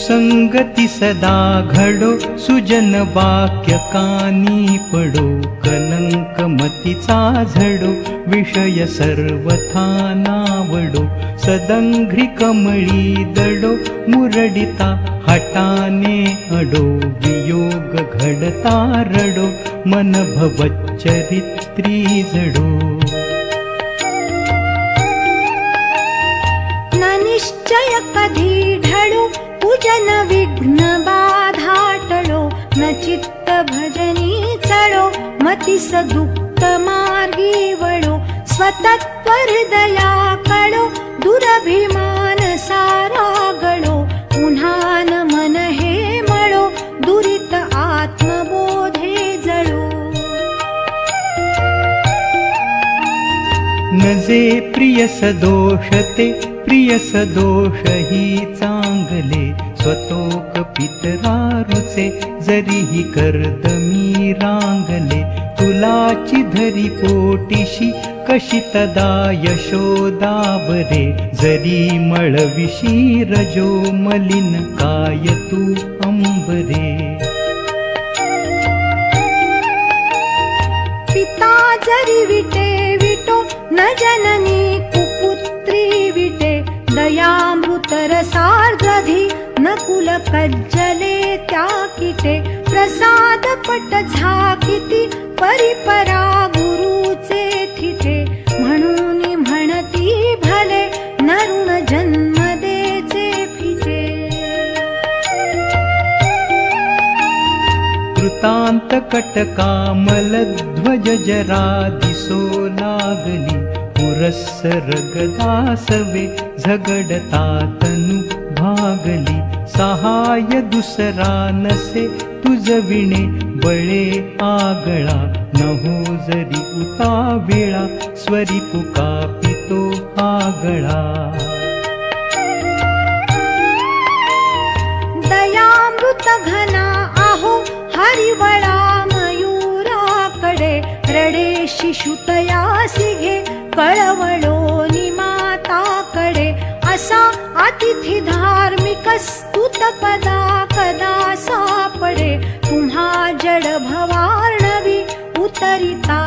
सुसंगती सदा घडो, सुजन वाक्य कानी पडो, कलंक मतीचा झडो, विषय सर्वथा नावडो, सदंघ्री कमळी दडो, मुरडिता हटाने अडो, वियोग घडता रडो, मन भवच्चरित्री जडो. न निश्चय कधी ढळो, पूजन विघ्न बाधा टळो, न चित्त भजनी चढो, मतीस दुःख मार्गी वळो, स्वतत्व हृदया कळो, दुरभिमान सारा गळो, पुन्हान मन हे मळो, दुरित आत्मबोधे जळो. नजे प्रिय सदोष ते प्रिय सदोष ही चांगले, स्वतोक पितरारुचे जरीही कर्दमी रांगले, तुलाची धरी पोटीशी कशी तदा यशोदा बरे, जरी मळविशी रजो मलिन काय तू अंबरे. पिता जरी विटे विटो, न जननी कुपुत्री विटे, दयामृत रसार्दधी न कुल कज्जले त्या किटे, प्रसाद पट झाकिती परिपरा गुरुचे थिटे, म्हणून म्हणती भले नरुण जन्म देचे फिटे. कृतांत कटकामल ध्वज जरा दिसो लागली, पुरस्सर गदासवे झगडता तनु भागली, सहाय दुसरा नसे तुझ विणे बळे आगळा, नहो जरी उताविळा स्वरी पुकापितो आगळा. दयामृत घना आहो हरिवळा मयूराकडे, रडे शिशुतयासी घे कळवळो निमाताकडे, असा अतिथी धार्मिक स्तुत पदा कदा सापडे, तुम्हा जड भवार्णवी उतरिता